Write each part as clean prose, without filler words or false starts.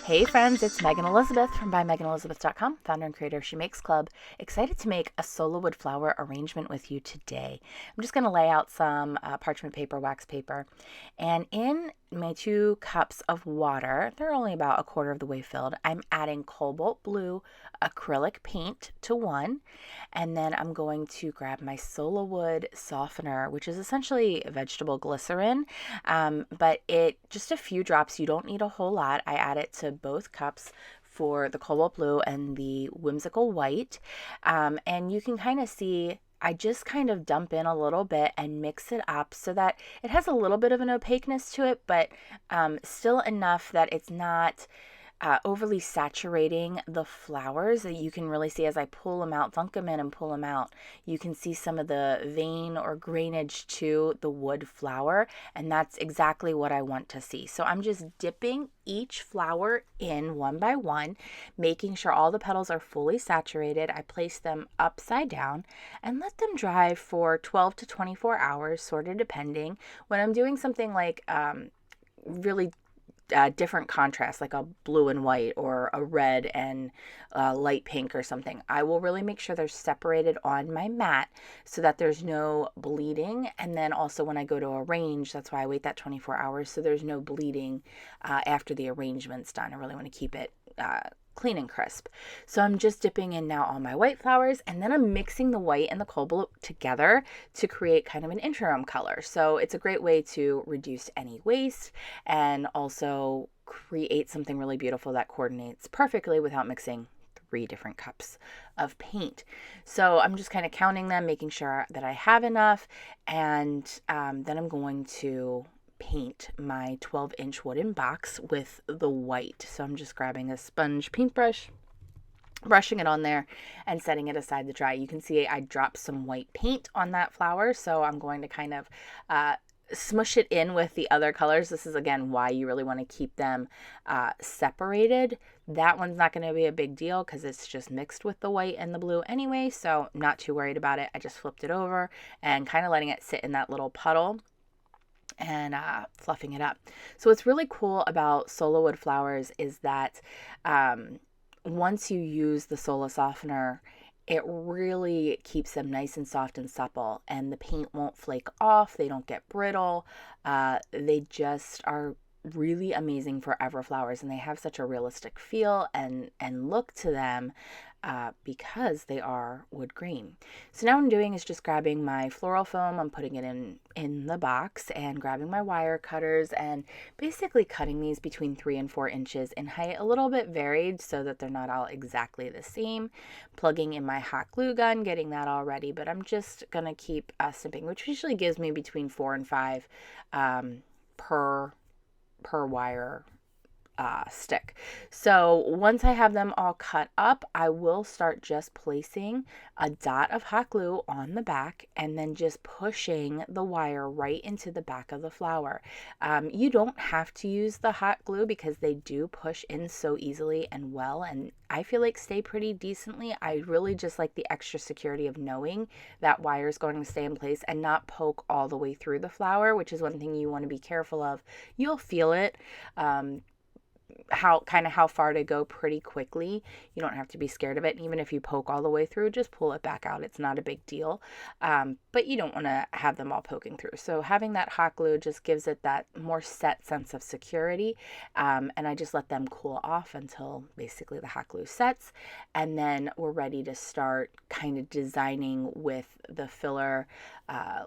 Hey friends, it's Megan Elizabeth from ByMeganElizabeth.com, founder and creator of She Makes Club. Excited to make a Sola Wood flower arrangement with you today. I'm just going to lay out some parchment paper, wax paper, and in my 2 cups of water, they're only about a quarter of the way filled, I'm adding cobalt blue acrylic paint to one, and then I'm going to grab my Sola Wood softener, which is essentially vegetable glycerine, but it just a few drops. You don't need a whole lot. I add it to both cups for the cobalt blue and the whimsical white, and you can kind of see I just kind of dump in a little bit and mix it up so that it has a little bit of an opaqueness to it, but still enough that it's not overly saturating the flowers. That you can really see as I pull them out, dunk them in and pull them out. You can see some of the vein or grainage to the wood flower, and that's exactly what I want to see. So I'm just dipping each flower in one by one, making sure all the petals are fully saturated. I place them upside down and let them dry for 12 to 24 hours, sort of depending. When I'm doing something like really different contrast, like a blue and white or a red and light pink or something, I will really make sure they're separated on my mat so that there's no bleeding. And then also when I go to arrange, that's why I wait that 24 hours, so there's no bleeding after the arrangement's done. I really want to keep it clean and crisp. So I'm just dipping in now all my white flowers, and then I'm mixing the white and the cobalt together to create kind of an interim color. So it's a great way to reduce any waste and also create something really beautiful that coordinates perfectly without mixing 3 different cups of paint. So I'm just kind of counting them, making sure that I have enough, and then I'm going to paint my 12-inch wooden box with the white. So I'm just grabbing a sponge paintbrush, brushing it on there and setting it aside to dry. You can see I dropped some white paint on that flower, so I'm going to kind of smush it in with the other colors. This is again why you really want to keep them separated. That one's not going to be a big deal because it's just mixed with the white and the blue anyway, so I'm not too worried about it. I just flipped it over and kind of letting it sit in that little puddle and fluffing it up. So what's really cool about Sola Wood flowers is that once you use the Sola softener, it really keeps them nice and soft and supple, and the paint won't flake off. They don't get brittle. They just are really amazing forever flowers, and they have such a realistic feel and look to them because they are wood green. So now what I'm doing is just grabbing my floral foam. I'm putting it in the box and grabbing my wire cutters and basically cutting these between 3 and 4 inches in height, a little bit varied so that they're not all exactly the same. Plugging in my hot glue gun, getting that all ready, but I'm just gonna keep snipping, which usually gives me between 4 and 5 per wire stick. So once I have them all cut up, I will start just placing a dot of hot glue on the back and then just pushing the wire right into the back of the flower. You don't have to use the hot glue because they do push in so easily and well, and I feel like stay pretty decently. I really just like the extra security of knowing that wire is going to stay in place and not poke all the way through the flower, which is one thing you want to be careful of. You'll feel it. How far to go pretty quickly. You don't have to be scared of it. And even if you poke all the way through, just pull it back out. It's not a big deal. But you don't want to have them all poking through. So having that hot glue just gives it that more set sense of security. And I just let them cool off until basically the hot glue sets. And then we're ready to start kind of designing with the filler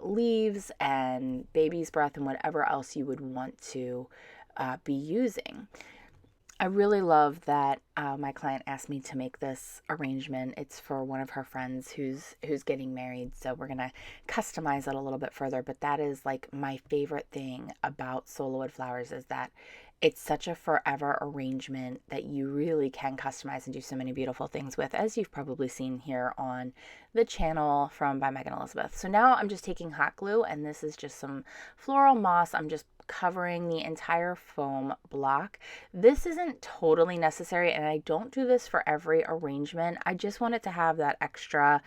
leaves and baby's breath and whatever else you would want to be using. I really love that my client asked me to make this arrangement. It's for one of her friends who's getting married, so we're gonna customize it a little bit further. But that is like my favorite thing about Sola Wood flowers is that it's such a forever arrangement that you really can customize and do so many beautiful things with, as you've probably seen here on the channel from By Megan Elizabeth. So now I'm just taking hot glue, and this is just some floral moss. I'm just covering the entire foam block. This isn't totally necessary, and I don't do this for every arrangement. I just want it to have that extra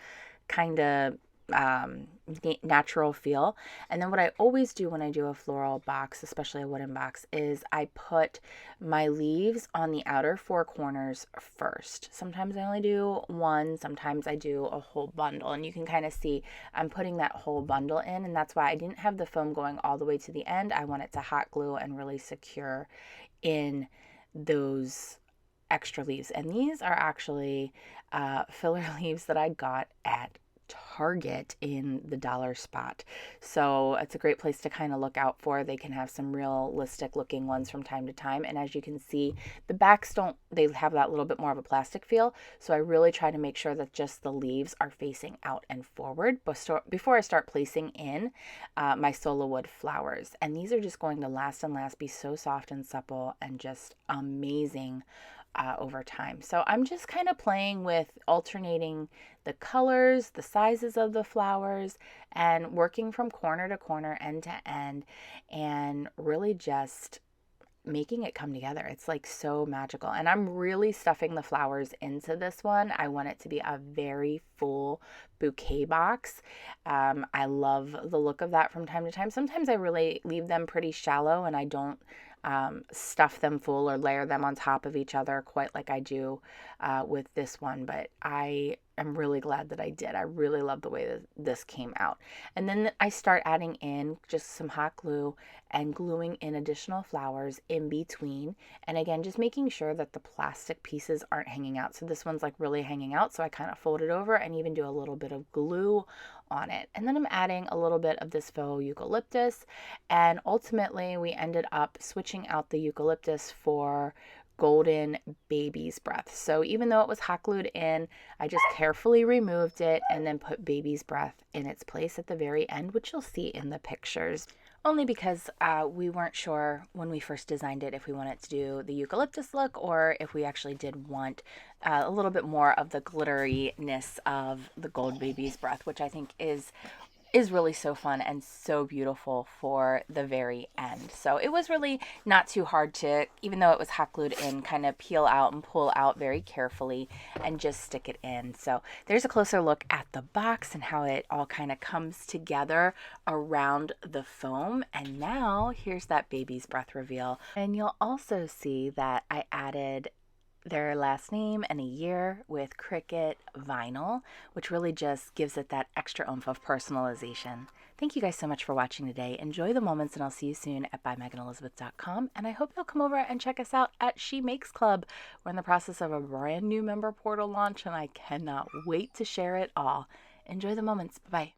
kind of natural feel. And then what I always do when I do a floral box, especially a wooden box, is I put my leaves on the outer four corners first. Sometimes I only do one, sometimes I do a whole bundle, and you can kind of see I'm putting that whole bundle in, and that's why I didn't have the foam going all the way to the end. I want it to hot glue and really secure in those extra leaves. And these are actually filler leaves that I got at Target in the dollar spot. So it's a great place to kind of look out for. They can have some realistic looking ones from time to time. And as you can see, the backs don't, they have that little bit more of a plastic feel. So I really try to make sure that just the leaves are facing out and forward before I start placing in my Sola Wood flowers. And these are just going to last and last, be so soft and supple and just amazing over time. So I'm just kind of playing with alternating the colors, the sizes of the flowers, and working from corner to corner, end to end, and really just making it come together. It's like so magical. And I'm really stuffing the flowers into this one. I want it to be a very full bouquet box. I love the look of that from time to time. Sometimes I really leave them pretty shallow and I don't stuff them full or layer them on top of each other quite like I do with this one, but I am really glad that I did. I really love the way that this came out. And then I start adding in just some hot glue and gluing in additional flowers in between. And again, just making sure that the plastic pieces aren't hanging out. So this one's like really hanging out. So I kind of fold it over and even do a little bit of glue on it. And then I'm adding a little bit of this faux eucalyptus. And ultimately we ended up switching out the eucalyptus for golden baby's breath. So even though it was hot glued in, I just carefully removed it and then put baby's breath in its place at the very end, which you'll see in the pictures. Only because we weren't sure when we first designed it if we wanted to do the eucalyptus look or if we actually did want a little bit more of the glitteriness of the gold baby's breath, which I think is really so fun and so beautiful for the very end. So it was really not too hard to, even though it was hot glued in, kind of peel out and pull out very carefully and just stick it in. So there's a closer look at the box and how it all kind of comes together around the foam. And now here's that baby's breath reveal. And you'll also see that I added their last name and a year with Cricut vinyl, which really just gives it that extra oomph of personalization. Thank you guys so much for watching today. Enjoy the moments, and I'll see you soon at bymeganelizabeth.com. And I hope you'll come over and check us out at She Makes Club. We're in the process of a brand new member portal launch, and I cannot wait to share it all. Enjoy the moments. Bye-bye.